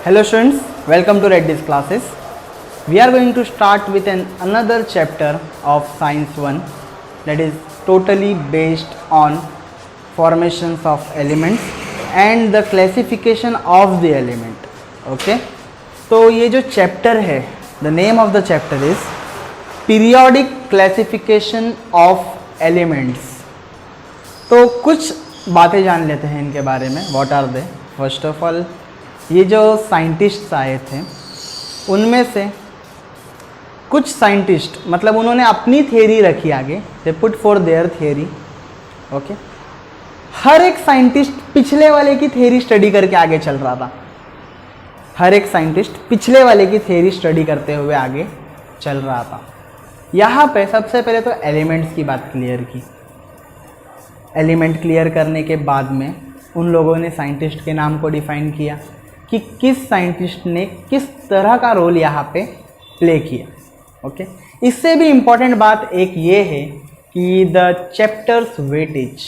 Hello students, welcome to Reddy's classes. We are going to start with another chapter of Science 1 that is totally based on formations of elements and the classification of the element. Okay? तो ये जो chapter है, the name of the chapter is Periodic Classification of Elements. तो कुछ बातें जान लेते हैं इनके बारे में. What are they? First of all, ये जो साइंटिस्ट्स आए थे उनमें से कुछ साइंटिस्ट मतलब उन्होंने अपनी थियरी रखी आगे, they put for their theory. Okay, हर एक साइंटिस्ट पिछले वाले की थियरी स्टडी करके आगे चल रहा था. हर एक साइंटिस्ट पिछले वाले की थियरी स्टडी करते हुए आगे चल रहा था. यहाँ पे सबसे पहले तो एलिमेंट्स की बात क्लियर की. एलिमेंट क्लियर करने के बाद में उन लोगों ने साइंटिस्ट के नाम को डिफाइन किया कि किस साइंटिस्ट ने किस तरह का रोल यहाँ पे प्ले किया. ओके, इससे भी इम्पॉर्टेंट बात एक ये है कि द चैप्टर्स वेटेज,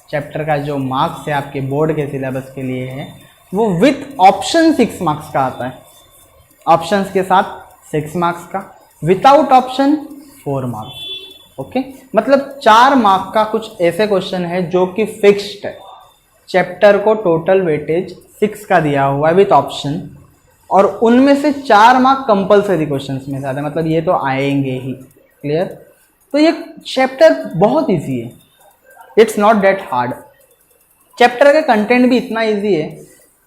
चैप्टर का जो मार्क्स है आपके बोर्ड के सिलेबस के लिए है वो विथ ऑप्शन 6 मार्क्स का आता है. ऑप्शंस के साथ 6 मार्क्स का, विदाउट ऑप्शन 4 मार्क्स. ओके, मतलब 4 मार्क का कुछ ऐसे क्वेश्चन है जो कि फिक्स्ड है. चैप्टर को टोटल वेटेज 6 का दिया हुआ है विथ ऑप्शन, और उनमें से 4 मार्क कंपलसरी क्वेश्चंस में से आते हैं, मतलब ये तो आएंगे ही. क्लियर? तो ये चैप्टर बहुत इजी है, it's not that hard. Chapter का कंटेंट भी इतना इजी है.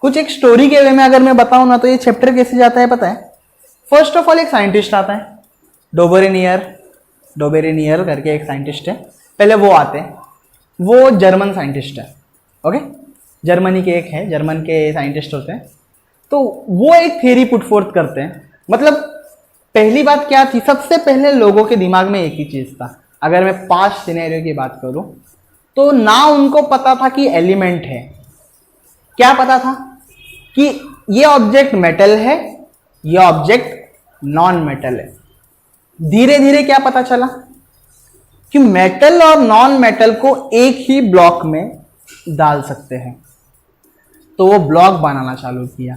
कुछ एक स्टोरी के वे में अगर मैं बताऊँ ना तो ये चैप्टर कैसे जाता है पता है. फर्स्ट ऑफ ऑल एक साइंटिस्ट आता है, डोबेरेनियर करके एक साइंटिस्ट है. पहले वो आते हैं, वो जर्मन साइंटिस्ट है. ओके, जर्मनी के एक है, जर्मन के साइंटिस्ट होते हैं. तो वो एक थ्योरी पुट फोर्थ करते हैं. मतलब पहली बात क्या थी, सबसे पहले लोगों के दिमाग में एक ही चीज़ था. अगर मैं 5 सिनेरियो की बात करूं तो ना उनको पता था कि एलिमेंट है, क्या पता था कि ये ऑब्जेक्ट मेटल है, ये ऑब्जेक्ट नॉन मेटल है. धीरे धीरे क्या पता चला कि मेटल और नॉन मेटल को एक ही ब्लॉक में डाल सकते हैं. तो वो ब्लॉक बनाना चालू किया,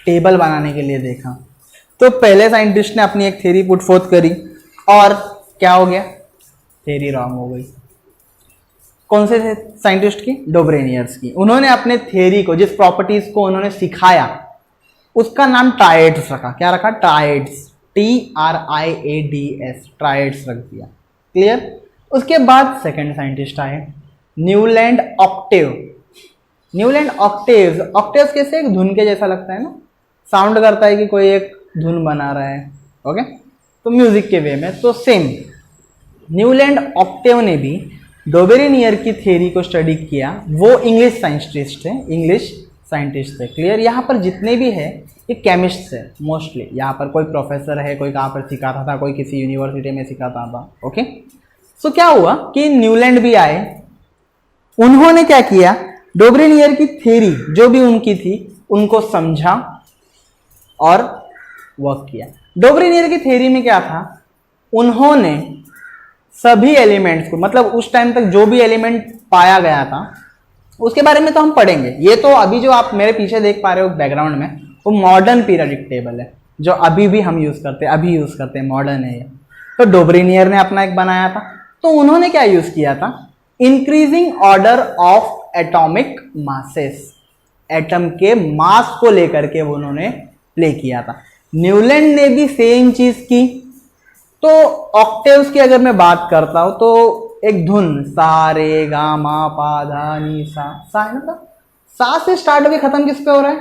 टेबल बनाने के लिए देखा. तो पहले साइंटिस्ट ने अपनी एक थ्योरी पुट फोर्थ करी और क्या हो गया, थ्योरी रॉन्ग हो गई. कौन से साइंटिस्ट की? डोबरेनियर्स की. उन्होंने अपने थ्योरी को, जिस प्रॉपर्टीज को उन्होंने सिखाया उसका नाम ट्राइड्स रखा. क्या रखा? ट्राइड्स, TRIADS, ट्राइड्स रख दिया. क्लियर? उसके बाद सेकेंड साइंटिस्ट आए, Newland octave. Newland octaves, octaves कैसे एक धुन के जैसा लगता है ना, साउंड करता है कि कोई एक धुन बना रहा है. ओके, तो म्यूजिक के वे में तो सेम. न्यूलैंड ऑक्टेव ने भी डोबेरेनियर की थ्योरी को स्टडी किया. वो इंग्लिश साइंटिस्ट है, इंग्लिश साइंटिस्ट है. क्लियर? यहाँ पर जितने भी है ये केमिस्ट है मोस्टली. यहाँ पर कोई प्रोफेसर है, कोई कहाँ पर सिखाता था, कोई किसी यूनिवर्सिटी में सिखाता था. ओके, सो क्या हुआ कि न्यूलैंड भी आए. उन्होंने क्या किया, डोबरेनियर की थ्योरी जो भी उनकी थी उनको समझा और वर्क किया. डोबरेनियर की थ्योरी में क्या था, उन्होंने सभी एलिमेंट्स को, मतलब उस टाइम तक जो भी एलिमेंट पाया गया था उसके बारे में तो हम पढ़ेंगे. ये तो अभी जो आप मेरे पीछे देख पा रहे हो बैकग्राउंड में वो मॉडर्न पीरियोडिक टेबल है जो अभी भी हम यूज करते हैं, अभी यूज करते हैं, मॉडर्न है ये. तो डोबरेनियर ने अपना एक बनाया था. तो उन्होंने क्या यूज किया था, increasing order of atomic masses, atom के मास को लेकर के उन्होंने प्ले किया था. न्यूलैंड ने भी सेम चीज की. तो ऑक्टेव्स की अगर मैं बात करता हूं तो एक धुन सा रे गा मा पा धा नी सा, सा है ना, सा से स्टार्ट होकर खत्म किस पे हो रहा है,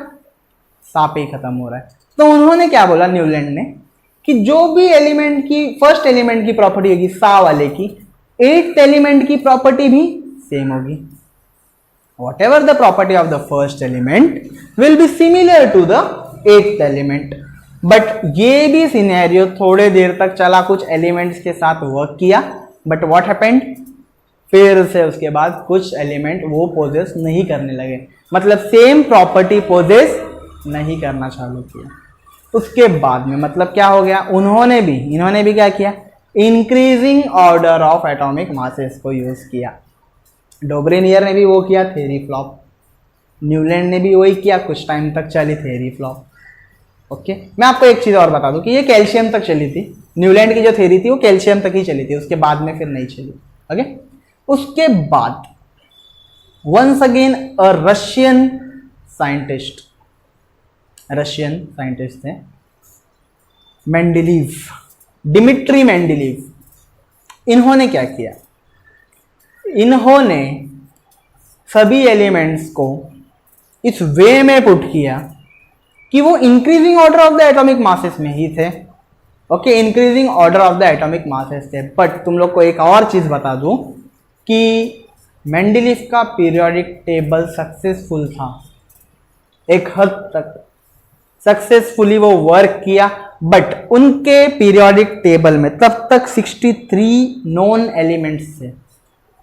सा पे ही खत्म हो रहा है. तो उन्होंने क्या बोला न्यूलैंड ने कि जो भी एलिमेंट की फर्स्ट एलिमेंट की प्रॉपर्टी होगी सा वाले की, 8th एलिमेंट की प्रॉपर्टी भी सेम होगी. Whatever the property of the first element will be similar to the 8th element. But ये भी सिनेरियो थोड़े देर तक चला, कुछ एलिमेंट्स के साथ वर्क किया, बट व्हाट हैपेंड, फिर से उसके बाद कुछ एलिमेंट वो पोजेस नहीं करने लगे, मतलब सेम प्रॉपर्टी पोजेस नहीं करना चालू किया. उसके बाद में मतलब क्या हो गया, इन्होंने भी क्या किया, increasing order of atomic masses को यूज किया. डोबरेनियर ने भी वो किया, थ्योरी फ्लॉप. न्यूलैंड ने भी वही किया, कुछ टाइम तक चली थ्योरी फ्लॉप. ओके मैं आपको एक चीज और बता दूं कि ये कैल्शियम तक चली थी, न्यूलैंड की जो थ्योरी थी वो कैल्शियम तक ही चली थी, उसके बाद में फिर नहीं चली। ओके उसके बाद once again a Russian scientist थे मेंडेलीव, डिमिट्री मेंडेलीव। इन्होंने क्या किया, इन्होंने सभी एलिमेंट्स को इस वे में पुट किया कि वो increasing order of the atomic masses में ही थे। Okay increasing order of the atomic masses थे। बट तुम लोग को एक और चीज बता दूं कि मेंडेलीव का पीरियोडिक टेबल सक्सेसफुल था, एक हद तक सक्सेसफुली वो वर्क किया। बट उनके पीरियोडिक टेबल में तब तक 63 नॉन एलिमेंट्स थे।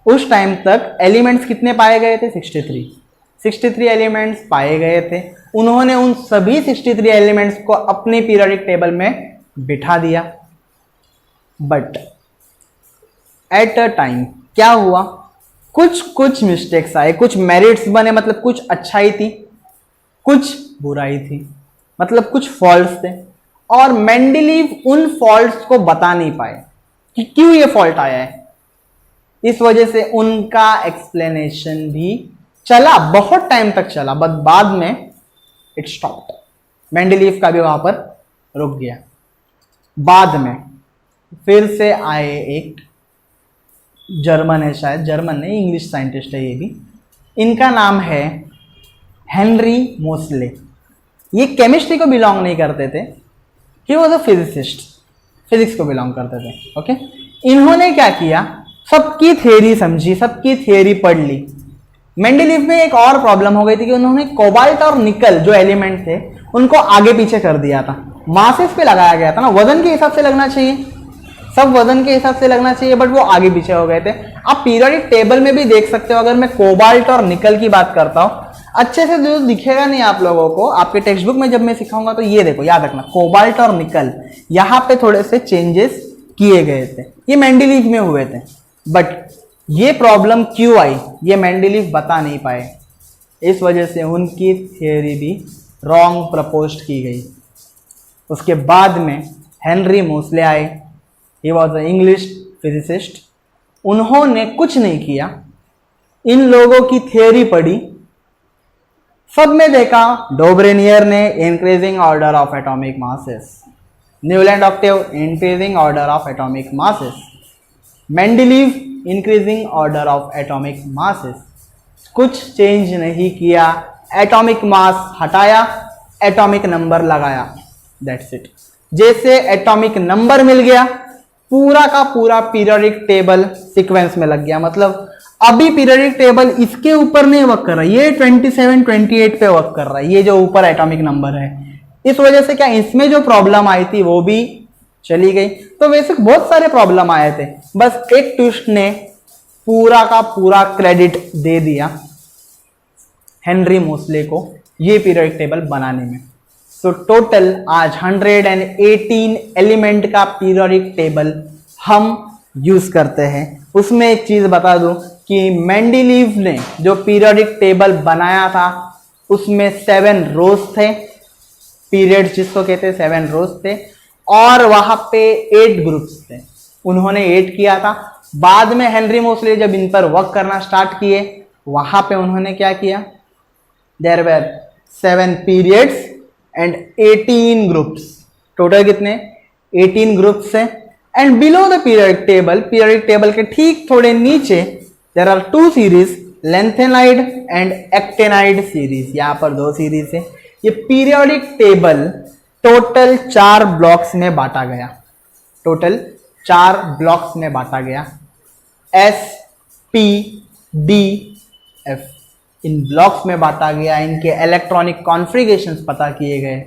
उस टाइम तक एलिमेंट्स कितने पाए गए थे? 63 एलिमेंट्स पाए गए थे। उन्होंने उन सभी 63 एलिमेंट्स को अपने पीरियोडिक टेबल में बिठा दिया। बट एट अ टाइम क्या हुआ, कुछ मिस्टेक्स आए, कुछ मेरिट्स बने, मतलब कुछ अच्छाई थी, कुछ बुराई थी, मतलब कुछ फॉल्ट्स थे। और मेंडेलीव उन फॉल्ट्स को बता नहीं पाए कि क्यों ये फॉल्ट आया है। इस वजह से उनका एक्सप्लेनेशन भी चला, बहुत टाइम तक चला, बट बाद में इट स्टॉप्ड। मेंडेलीव का भी वहां पर रुक गया। बाद में फिर से आए एक जर्मन है, शायद जर्मन नहीं, इंग्लिश साइंटिस्ट है ये भी। इनका नाम है हेनरी मोसले। ये केमिस्ट्री को बिलोंग नहीं करते थे, he was a physicist, physics को बिलोंग करते थे। ओके इन्होंने क्या किया, सबकी थियरी समझी, सबकी थियरी पढ़ ली। मेंडेलीव में एक और प्रॉब्लम हो गई थी कि उन्होंने कोबाल्ट और निकल जो एलिमेंट थे उनको आगे पीछे कर दिया था, मासेस पे लगाया गया था ना, वजन के हिसाब से लगना चाहिए, सब वजन के हिसाब से लगना चाहिए, बट वो आगे पीछे हो गए थे। आप पीरियोडिक टेबल में भी देख सकते हो, अगर मैं कोबाल्ट और निकल की बात करता हूं, अच्छे से जो दिखेगा नहीं आप लोगों को, आपके टेक्स्ट बुक में जब मैं सिखाऊंगा तो ये देखो, याद रखना कोबाल्ट और निकल यहाँ पे थोड़े से चेंजेस किए गए थे, ये मेंडेलीव में हुए थे। बट ये प्रॉब्लम क्यों आई ये मेंडेलीव बता नहीं पाए, इस वजह से उनकी थियरी भी रॉन्ग प्रपोज की गई। उसके बाद में हेनरी मोसले आए, he was a English physicist. उन्होंने कुछ नहीं किया, इन लोगों की थियरी पढ़ी, सब में देखा डोब्रेनियर ने increasing order of atomic masses, Newland octave increasing order of atomic masses, Mendeleev increasing order of atomic masses, कुछ चेंज नहीं किया, एटॉमिक मास हटाया, एटॉमिक नंबर लगाया, दैट्स इट। जैसे एटॉमिक नंबर मिल गया, पूरा का पूरा पीरियोडिक टेबल सीक्वेंस में लग गया। मतलब अभी पीरियोडिक टेबल इसके ऊपर नहीं वर्क कर रहा, ये 27 28 पे वर्क कर रहा है, ये जो ऊपर एटॉमिक नंबर है। इस वजह से क्या इसमें जो प्रॉब्लम आई थी वो भी चली गई। तो वैसे बहुत सारे प्रॉब्लम आए थे, बस एक ट्विस्ट ने पूरा का पूरा क्रेडिट दे दिया हेनरी मोसले को ये पीरियोडिक टेबल बनाने में। तो टोटल आज 118 एलिमेंट का पीरियोडिक टेबल हम यूज करते हैं। उसमें एक चीज बता दूं कि मेंडेलीव ने जो पीरियोडिक टेबल बनाया था उसमें 7 रोज थे, पीरियड्स जिसको कहते हैं 7 रोज थे, और वहां पे 8 ग्रुप्स थे, उन्होंने 8 किया था। बाद में हेनरी मोसले जब इन पर वर्क करना स्टार्ट किए, वहां पे उन्होंने क्या किया, there were 7 periods and 18 groups, total कितने 18 ग्रुप्स है। And below the periodic table के ठीक थोड़े नीचे there are 2 series, lanthanide and actinide series, यहां पर 2 सीरीज है। ये पीरियोडिक टेबल टोटल 4 ब्लॉक्स में बांटा गया, टोटल 4 ब्लॉक्स में बांटा गया, S P D F, इन ब्लॉक्स में बांटा गया, इनके इलेक्ट्रॉनिक कॉन्फ़िगरेशंस पता किए गए।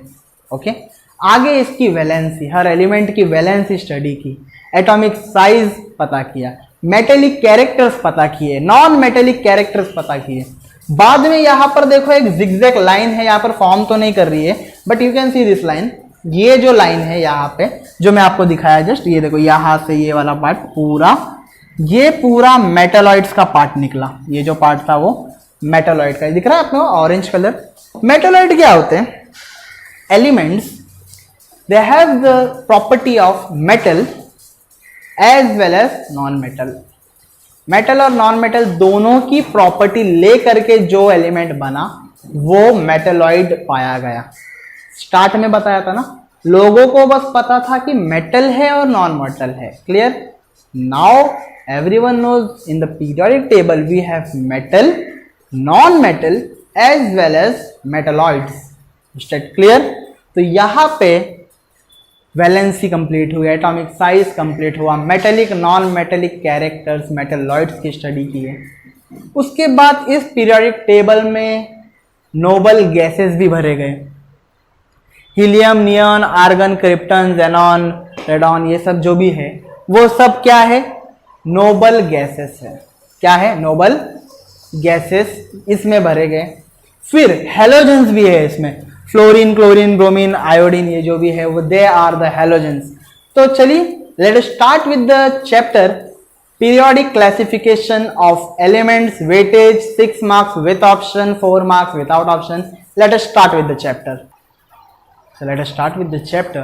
ओके आगे इसकी वैलेंसी, हर एलिमेंट की वैलेंसी स्टडी की, एटॉमिक साइज पता किया, मेटेलिक कैरेक्टर्स पता किए, नॉन मेटेलिक कैरेक्टर्स पता किए। बाद में यहां पर देखो एक जिगजैग लाइन है, यहां पर फॉर्म तो नहीं कर रही है but you can see this line, ये जो लाइन है यहाँ पे जो मैं आपको दिखाया जस्ट, ये देखो यहां से ये वाला पार्ट पूरा, ये पूरा मेटालॉइड्स का पार्ट निकला, ये जो पार्ट था वो मेटालॉइड का, दिख रहा है आपको ऑरेंज कलर। मेटालॉइड क्या होते हैं, elements they have the property of metal as well as non metal. Metal और नॉन मेटल दोनों की प्रॉपर्टी ले करके जो एलिमेंट बना वो मेटलॉइड पाया गया। स्टार्ट में बताया था ना, लोगों को बस पता था कि मेटल है और नॉन मेटल है। Clear? Now everyone knows in the periodic table we have metal, non metal as well as metalloids. State clear? तो यहां पे वैलेंसी कंप्लीट हुई, एटॉमिक साइज कंप्लीट हुआ, metallic non metallic characters metalloids की study की है। उसके बाद इस पीरियोडिक टेबल में नोबल गैसेस भी भरे गए, helium, neon, argon, krypton, xenon, radon, ये सब जो भी है वो सब क्या है? नोबल गैसेस है। क्या है? नोबल गैसेस इसमें भरे गए। फिर हेलोजेंस भी है इसमें, फ्लोरीन, क्लोरीन, ब्रोमीन, आयोडीन, ये जो भी है वो दे आर द हेलोजेंस। तो चलिए let us start with the chapter periodic classification of elements, weightage, 6 marks with option, 4 marks without option. Let us start with the chapter. So let us start with the chapter.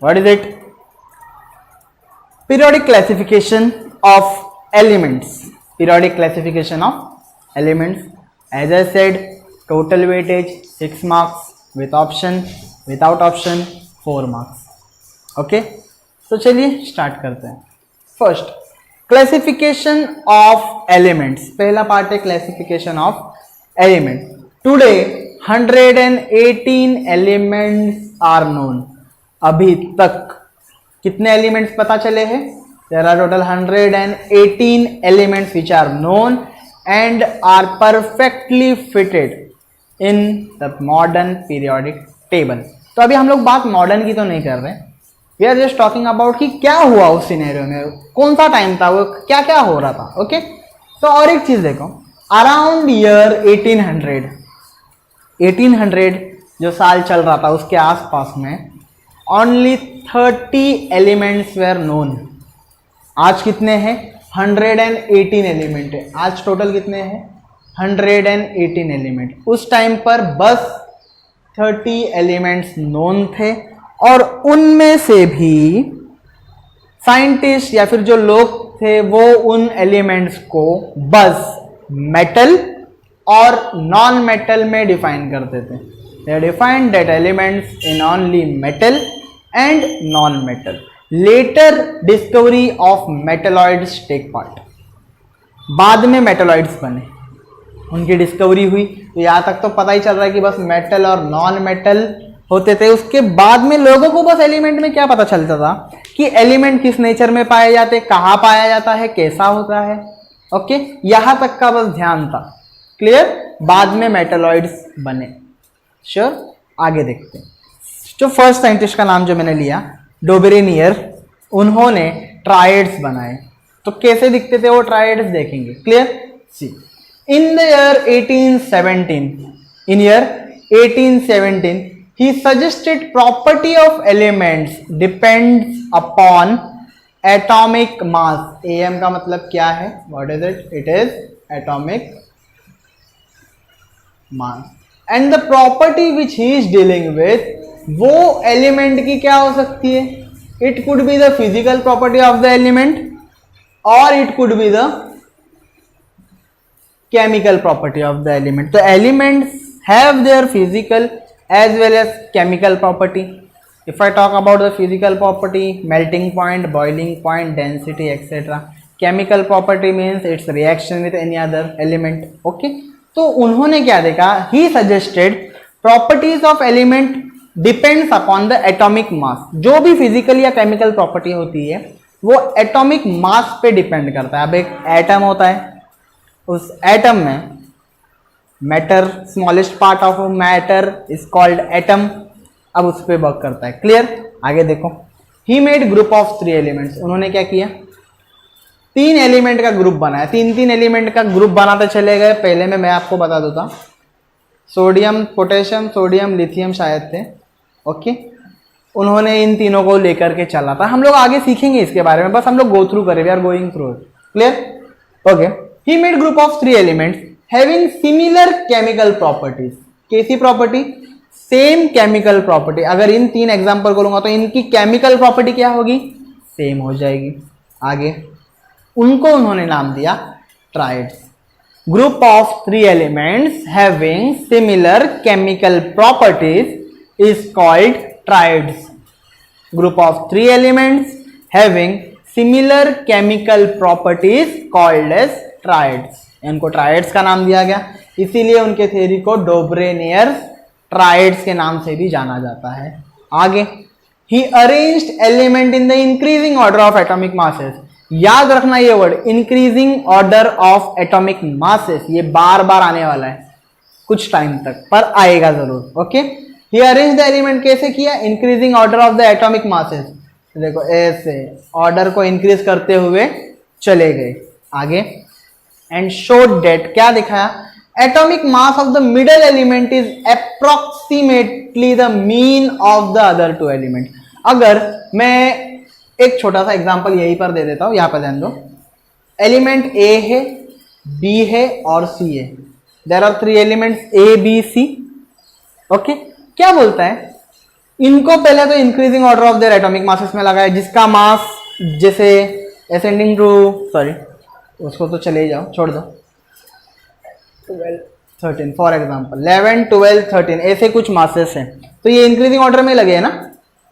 What is it? Periodic classification of elements. Periodic classification of elements. As I said, total weightage 6 marks with option, without option 4 marks. Okay? तो चलिए start करते हैं। First, classification of elements. पहला part है classification of element. Today 118 elements are known. अभी तक कितने elements पता चले हैं? There are total 118 elements which are known and are perfectly fitted in the modern periodic table. तो अभी हम लोग बात मॉडर्न की तो नहीं कर रहे, we are just talking about कि क्या हुआ उस सिनेरियो में, कौन सा टाइम था, वो क्या क्या हो रहा था। ओके? तो और एक चीज देखो, अराउंड ईयर 1800 जो साल चल रहा था उसके आसपास में ओनली 30 एलिमेंट्स वेर नोन। आज कितने हैं? 118 एलिमेंट है। आज टोटल कितने हैं? 118 एलिमेंट। उस टाइम पर बस 30 एलिमेंट्स नोन थे और उनमें से भी साइंटिस्ट या फिर जो लोग थे वो उन एलिमेंट्स को बस मेटल और नॉन मेटल में डिफाइन करते थे। They defined that elements in only metal and non metal. Later discovery of metalloids take part. बाद में मेटलॉइड्स बने, उनकी डिस्कवरी हुई, तो यहां तक तो पता ही चल रहा है कि बस मेटल और नॉन मेटल होते थे। उसके बाद में लोगों को बस एलिमेंट में क्या पता चलता था कि एलिमेंट किस नेचर में पाए जाते, कहाँ पाया जाता है, कैसा होता है। ओके? यहां तक का बस ध्यान था। क्लियर? बाद में मेटलॉइड्स बने। श्योर? आगे देखते हैं। जो फर्स्ट साइंटिस्ट का नाम जो मैंने लिया, डोबेरेनियर, उन्होंने ट्राइड्स बनाए। तो कैसे दिखते थे वो ट्राइड्स देखेंगे। Clear? See, in the year 1817 he suggested property of elements depends upon atomic mass। am का मतलब क्या है? what is it? it is atomic mass and the property which he is dealing with, वो element की क्या हो सकती है? it could be the physical property of the element or it could be the chemical property of the element। तो elements have their physical as well as chemical property। if I talk about the physical property, melting point, boiling point, density, etc. chemical property means its reaction with any other element। okay? तो उन्होंने क्या देखा? he suggested properties of element depends upon the atomic mass। जो भी physical या chemical property होती है वो एटॉमिक मास पे डिपेंड करता है। अब एक एटम होता है, उस एटम में matter, smallest part of matter is called atom, अब उस पर वर्क करता है। क्लियर? आगे देखो, ही मेड ग्रुप ऑफ 3 एलिमेंट्स। उन्होंने क्या किया? 3 एलिमेंट का ग्रुप बनाया। 3 एलिमेंट का ग्रुप बनाते चले गए। पहले में मैं आपको बता दूंगा, सोडियम, पोटेशियम, सोडियम, लिथियम शायद थे। ओके? उन्होंने इन तीनों को लेकर के चला था। हम लोग आगे सीखेंगे इसके बारे में, बस हम लोग गो थ्रू करें, we are going through. Clear? Okay. He made group of 3 elements having similar chemical properties। कैसी प्रॉपर्टी? Same chemical property. अगर इन 3 एग्जांपल को लूंगा तो इनकी केमिकल प्रॉपर्टी क्या होगी, सेम हो जाएगी। आगे उनको उन्होंने नाम दिया triads. Group of 3 elements having similar chemical properties is called triads. Group of 3 elements having similar chemical properties called as triads. इनको ट्राइड्स का नाम दिया गया, इसीलिए उनके थ्योरी को डोब्रेनियर ट्राइड्स के नाम से भी जाना जाता है। आगे he arranged element in the increasing order of atomic masses. याद रखना ये word, increasing order of atomic masses, ये बार बार आने वाला है कुछ टाइम तक, पर आएगा जरूर। Okay, he arrange the element कैसे किया, increasing order of the atomic masses. देखो ऐसे ऑर्डर को इंक्रीज करते हुए चले गए आगे। एंड शोड डेट, क्या दिखाया, atomic mass of the middle element is approximately the mean of the other 2 element. अगर मैं एक छोटा सा एग्जांपल यहीं पर दे देता हूं, यहां पर ध्यान दो। एलिमेंट ए है, बी है और सी है। There are 3 elements A B C. Okay, क्या बोलता है, इनको पहले तो increasing order of their atomic masses में लगाया, जिसका मास जैसे असेंडिंग टू, सॉरी उसको तो चले ही जाओ, छोड़ दो, 12 13 फॉर एग्जांपल 11 12 13 ऐसे कुछ मासेस हैं, तो ये इंक्रीजिंग ऑर्डर में लगे है ना,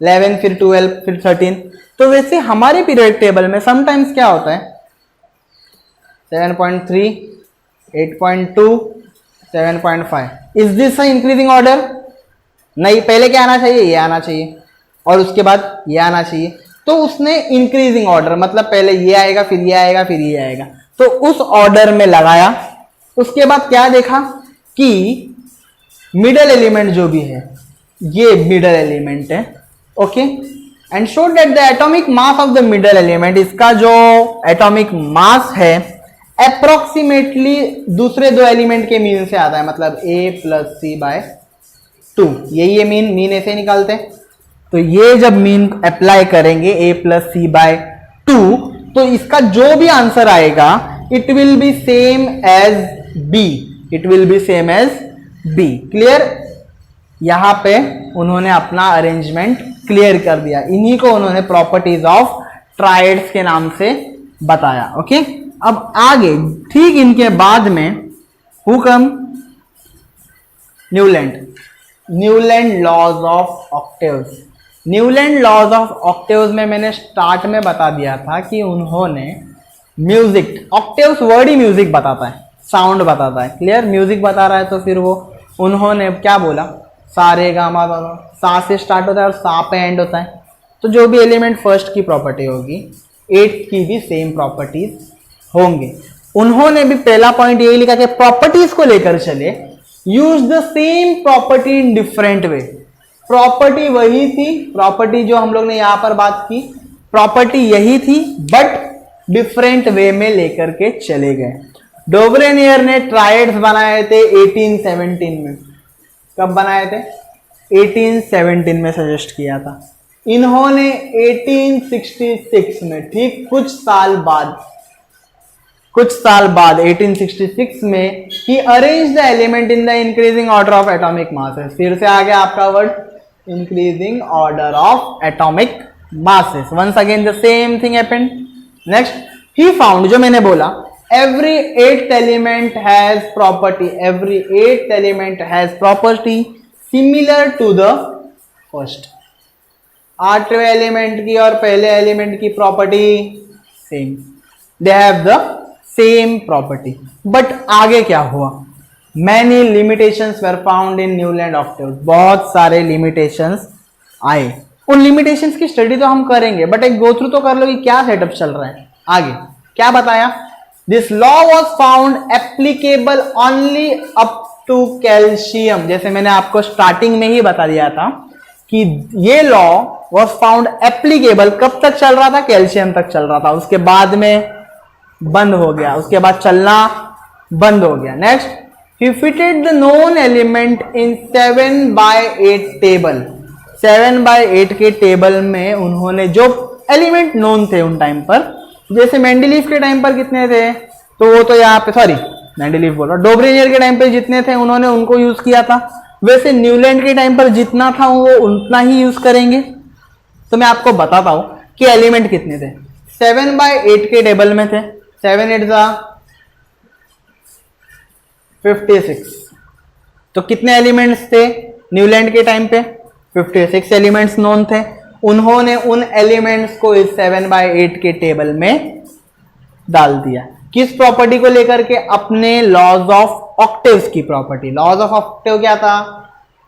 11 फिर 12 फिर 13। तो वैसे हमारे पीरियड टेबल में समटाइम्स क्या होता है, 7.3 8.2 7.5, इज दिस इंक्रीजिंग ऑर्डर? नहीं, पहले क्या आना चाहिए, ये आना चाहिए और उसके बाद ये आना चाहिए। तो उसने इंक्रीजिंग ऑर्डर, मतलब पहले ये आएगा फिर ये आएगा फिर ये आएगा, तो उस ऑर्डर में लगाया। उसके बाद क्या देखा कि मिडल एलिमेंट जो भी है ये मिडल एलिमेंट है। Okay, and show that the atomic mass of the middle element, इसका जो एटॉमिक मास है अप्रोक्सीमेटली दूसरे 2 एलिमेंट के मीन से आता है, मतलब a + c/2। यही है मीन ऐसे निकालते हैं। तो ये जब मीन अप्लाई करेंगे a + c/2, तो इसका जो भी आंसर आएगा it will be same as b, it will be same as b। Clear? यहां पे उन्होंने अपना अरेंजमेंट क्लियर कर दिया। इन्हीं को उन्होंने प्रॉपर्टीज ऑफ ट्राइड्स के नाम से बताया। ओके, अब आगे ठीक इनके बाद में who came, Newland laws of octaves. Newland laws of octaves में मैंने स्टार्ट में बता दिया था कि उन्होंने म्यूजिक, ऑक्टेव्स वर्ड ही म्यूजिक बताता है, साउंड बताता है। क्लियर? म्यूजिक बता रहा है तो फिर वो उन्होंने क्या बोला, सा रे गा मा दोनों सा से स्टार्ट होता है और सा पे एंड होता है। तो जो भी एलिमेंट फर्स्ट की प्रॉपर्टी होगी 8th की भी सेम प्रॉपर्टीज होंगे। उन्होंने भी पहला पॉइंट यही लिखा कि प्रॉपर्टीज को लेकर चले, use the same property in different way. Property वही थी, प्रॉपर्टी जो हम लोग ने यहां पर बात की, प्रॉपर्टी यही थी बट डिफरेंट वे में लेकर के चले गए। डोब्रेनियर ने ट्राइड्स बनाए थे 1817 में। कब बनाए थे? 1817 में सजेस्ट किया था। इन्होंने 1866 में, ठीक कुछ साल बाद 1866 में he arrange the element in the increasing order of atomic masses. फिर से आ गया आपका word, increasing order of atomic masses. Once again the same thing happened. Next, he found, जो मैंने बोला, every 8th element has property similar to the first। 8वें element की और पहले एलिमेंट की property same, they have the same property. But आगे क्या हुआ, many limitations were found in Newland octaves. बहुत सारे लिमिटेशंस आए। उन लिमिटेशंस की स्टडी तो हम करेंगे, बट एक गो थ्रू तो कर लो कि क्या सेटअप चल रहा है। आगे क्या बताया, this law was found applicable only up to calcium. जैसे मैंने आपको स्टार्टिंग में ही बता दिया था कि ये लॉ वॉज फाउंड एप्लीकेबल कब तक चल रहा था, कैल्शियम तक चल रहा था, उसके बाद में बंद हो गया, उसके बाद चलना बंद हो गया। Next, he fitted the known element in 7/8 table. 7/8 के टेबल में उन्होंने जो एलिमेंट नोन थे उन टाइम पर, जैसे मेंडेलीफ के टाइम पर कितने थे, तो वो तो यहाँ पे, सॉरी मेंडेलीफ बोल रहा, डोब्रेनियर के टाइम पे जितने थे उन्होंने उनको यूज किया था। वैसे न्यूलैंड के टाइम पर जितना था वो उतना ही यूज करेंगे। तो मैं आपको बताता हूं कि एलिमेंट कितने थे। 7/8 के टेबल में थे, 7 8 56। तो कितने एलिमेंट्स थे न्यूलैंड के टाइम पे? 56 एलिमेंट्स नोन थे। उन्होंने उन एलिमेंट्स को इस 7/8 के टेबल में डाल दिया। किस प्रॉपर्टी को लेकर के? अपने लॉज ऑफ ऑक्टेव्स की प्रॉपर्टी। लॉज ऑफ ऑक्टेव क्या था?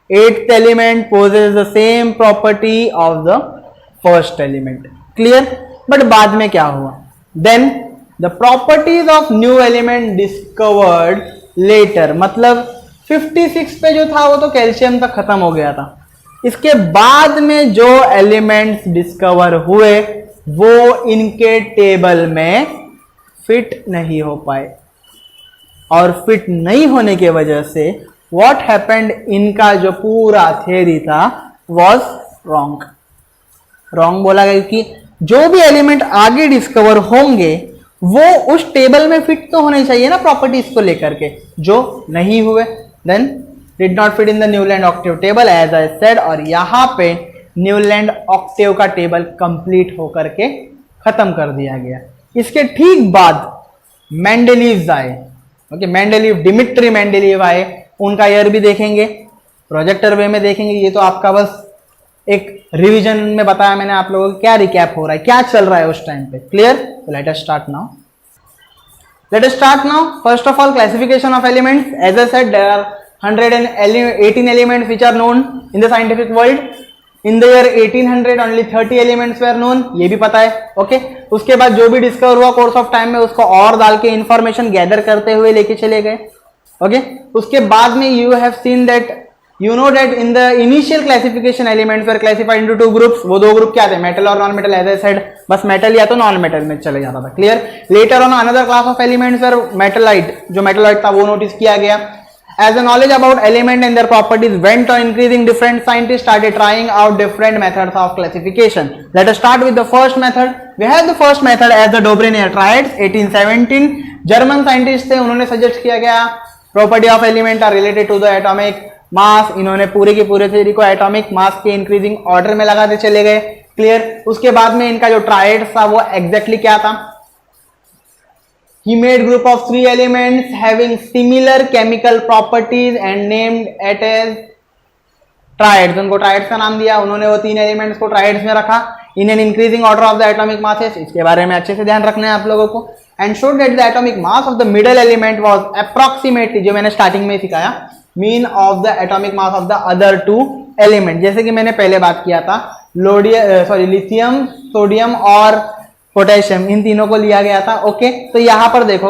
8th element possess the same property of the first element. Clear? But बाद में क्या हुआ? Then the properties of new element discovered later, मतलब 56 पे जो था वो तो कैल्शियम तक खत्म हो गया था। इसके बाद में जो एलिमेंट्स डिस्कवर हुए वो इनके टेबल में फिट नहीं हो पाए, और फिट नहीं होने की वजह से व्हाट हैपेंड, इनका जो पूरा थ्योरी था वाज रॉन्ग। रॉन्ग बोला गया कि जो भी एलिमेंट आगे डिस्कवर होंगे वो उस टेबल में फिट तो होने चाहिए ना प्रॉपर्टीज को लेकर के, जो नहीं हुए। Then did not fit in the Newland octave table as I said, और यहां पे न्यूलैंड ऑक्टेव का टेबल कंप्लीट होकर के खत्म कर दिया गया। इसके ठीक बाद मेंडेलीव आए। ओके, मेंडेलीव, डिमिट्री मेंडेलीव आए। उनका ईयर भी देखेंगे, प्रोजेक्टर वे में देखेंगे। ये तो आपका बस एक रिवीजन में बताया मैंने आप लोगों को, क्या रिकैप हो रहा है, क्या चल रहा है उस टाइम पे। क्लियर? तो let us start now. Let us start now. First of all, classification of elements. As I said, there are 118 elements which are known in the scientific world. In the year 1800 only 30 elements were known. ये भी पता है. Okay? उसके बाद जो भी discover हुआ course of time में उसको और डाल के इंफॉर्मेशन गैदर करते हुए लेके चले गए. Okay? उसके बाद में you have seen that you know that in the initial classification elements were classified into two groups. वो दो ग्रुप क्या थे? मेटल और non metal. As I said, बस मेटल या तो नॉन मेटल में चले जाता था. Clear? Later on another class of elements were metalloid. जो मेटलाइट था वो नोटिस किया गया. As the knowledge about element and their properties went on increasing, different scientists started trying out different methods of classification. Let us start with the first method. We have the first method as the Dobrinier triads. 1817 German scientist थे, उन्होंने suggest किया गया property of element are related to the atomic mass. इन्होंने पूरे के पूरे theory को atomic mass के इंक्रीजिंग ऑर्डर में लगाते चले गए. क्लियर? उसके बाद में इनका जो ट्राइड्स था वो एग्जैक्टली क्या था? He made group of 3 elements having similar chemical properties and named it as triads. उनको ट्राइड्स का नाम दिया. उन्होंने वो 3 एलिमेंट्स को ट्राइड्स में रखा in an increasing order of the atomic masses. इसके बारे में अच्छे से ध्यान रखना है आप लोगों को. And showed that the atomic mass of the middle element was approximately, जो मैंने स्टार्टिंग में सिखाया, mean of the atomic mass of the other 2 element. जैसे कि मैंने पहले बात किया था, लिथियम, सोडियम और पोटेशियम, इन तीनों को लिया गया था. ओके, तो यहां पर देखो,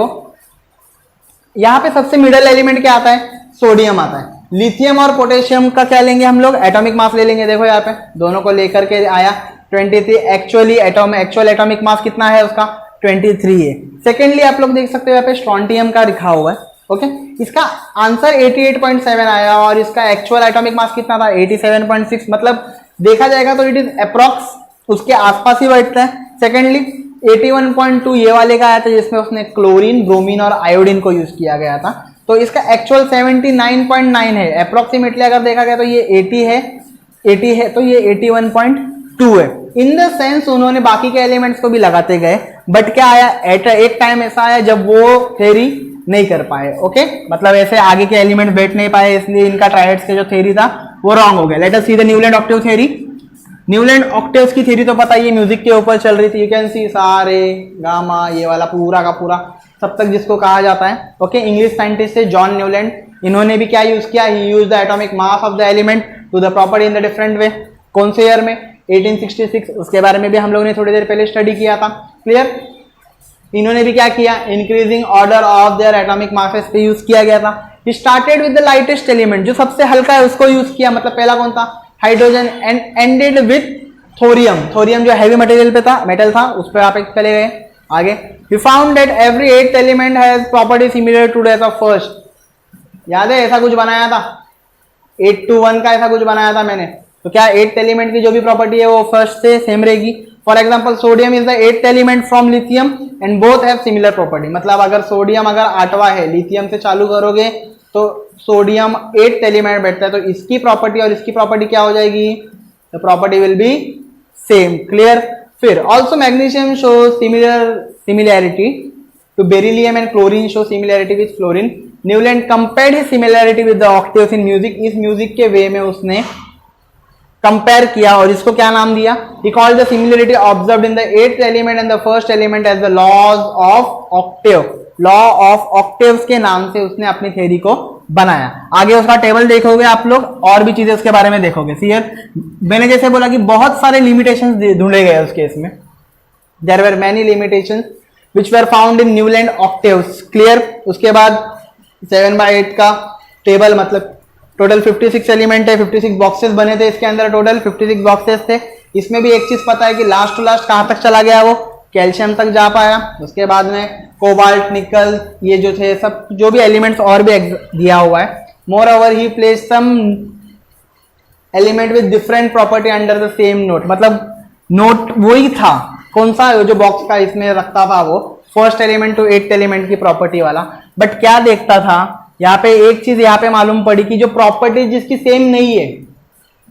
यहां पे सबसे मिडल एलिमेंट क्या आता है? सोडियम आता है. लिथियम और पोटेशियम का क्या लेंगे हम लोग? एटॉमिक मास ले लेंगे. देखो यहाँ पे दोनों को लेकर के आया 23. एक्चुअल एटॉमिक मास कितना है उसका? 23 है. सेकेंडली आप लोग देख सकते हो यहाँ पे स्ट्रोंटियम का लिखा हुआ है. ओके, इसका आंसर 88.7 आया और इसका एक्चुअल एटॉमिक मास कितना था? 87.6. मतलब देखा जाएगा तो इट इज अप्रॉक्स उसके आसपास ही बैठता है. सेकेंडली 81.2 ये वाले का आया था जिसमें उसने क्लोरीन, ब्रोमीन और आयोडीन को यूज किया गया था. तो इसका एक्चुअल 79.9 है. अप्रोक्सीमेटली अगर देखा गया तो ये 80 है तो ये 81.2 है. इन द सेंस उन्होंने बाकी के एलिमेंट्स को भी लगाते गए, बट क्या आया? एक टाइम ऐसा आया जब वो थ्योरी नहीं कर पाए. ओके, मतलब ऐसे आगे के एलिमेंट बैठ नहीं पाए, इसलिए इनका ट्राइड्स के जो थ्योरी था वो रॉन्ग हो गया. Let us see the Newland octave theory. Newland octaves की थ्योरी तो पता ही है, म्यूजिक के ऊपर चल रही थी. यू कैन सी सा रे गामा, ये वाला पूरा का पूरा सब तक जिसको कहा जाता है. ओके, इंग्लिश साइंटिस्ट है जॉन न्यूलैंड. इन्होंने भी क्या यूज किया? He use the atomic mass of the element to the property in the different way. कौन से ईयर में? 1866. उसके बारे में भी हम लोगों ने थोड़ी देर पहले स्टडी किया था. क्लियर? इन्होंने भी क्या किया? Increasing order of their atomic masses पे यूज किया गया था. He started with the lightest element, जो सबसे हल्का है उसको यूज किया. मतलब पहला कौन था? Hydrogen. And ended with thorium. Thorium जो हैवी मटेरियल पे था, मेटल था, उस पर आप चले गए आगे. We found that every 8th element has property similar to that of first. याद है ऐसा कुछ बनाया था? 8 to 1 का ऐसा कुछ बनाया था मैंने. तो क्या 8th एलिमेंट की जो भी प्रॉपर्टी है वो फर्स्ट से सेम रहेगी? For example sodium is the 8th element from lithium and both have similar property. मतलब अगर सोडियम अगर 8वां है, लिथियम से चालू करोगे तो सोडियम 8th एलिमेंट बैठता है, तो इसकी प्रॉपर्टी और इसकी प्रॉपर्टी क्या हो जाएगी? The property will be same. Clear? फिर also magnesium show similarity to beryllium and chlorine show similarity with fluorine. Newland compared his similarity with the octaves in music. इस म्यूजिक के वे में उसने कंपेयर किया और इसको क्या नाम दिया? He called the similarity observed in the 8th element and the first element as the laws of octave. Law of octaves के नाम से उसने अपनी थ्योरी को बनाया। आगे उसका टेबल देखोगे आप लोग, और भी चीजें उसके बारे में देखोगे। क्लियर? मैंने जैसे बोला कि बहुत सारे लिमिटेशंस ढूंढे गए उस केस में। There were many limitations which were found in Newland octaves. Clear? उसके बाद 7/8 का टेबल, मतलब टोटल 56 एलिमेंट है, 56 बॉक्सेस बने थे इसके अंदर, टोटल 56 बॉक्सेस थे। इसमें भी एक चीज पता है कि लास्ट टू लास्ट कहां तक चला गया? वो कैल्शियम तक जा पाया। उसके बाद में कोबाल्ट, निकल, ये जो थे सब जो भी एलिमेंट्स और भी दिया हुआ है। More he place some element with different property under the same note. मतलब नोट वही था, कौन सा जो बॉक्स का इसमें रखता था वो first element to 8th element की प्रॉपर्टी वाला। बट क्या देखता था यहाँ पे? एक चीज यहाँ पे मालूम पड़ी कि जो प्रॉपर्टी जिसकी सेम नहीं है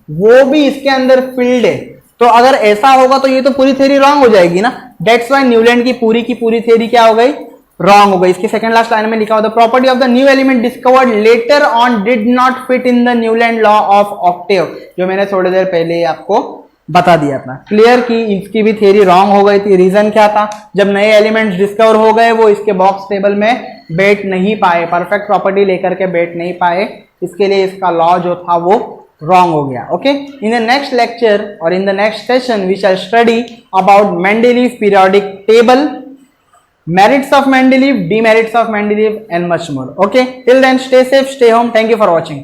वो भी इसके अंदर फील्ड है। तो अगर ऐसा होगा तो ये तो पूरी थ्योरी रॉन्ग हो जाएगी ना। दैट्स व्हाई न्यूलैंड की पूरी थ्योरी क्या हो गई? रॉन्ग हो गई। इसकी सेकंड लास्ट लाइन में लिखा हुआ, the property of the new element discovered later on did not fit in the Newland law of octave, जो मैंने थोड़ी देर पहले आपको बता दिया था। क्लियर? कि इसकी भी थ्योरी रॉन्ग हो गई थी। रीजन क्या था? जब नए एलिमेंट्स डिस्कवर हो गए वो इसके बॉक्स टेबल में बैठ नहीं पाए, परफेक्ट प्रॉपर्टी लेकर के बैठ नहीं पाए, इसके लिए इसका लॉ जो था वो रॉन्ग हो गया। Okay, in the next lecture और in the next session we shall study about Mendeleev periodic table, merits of Mendeleev, demerits of Mendeleev and much more. Okay, till then stay safe, stay home. Thank you for watching.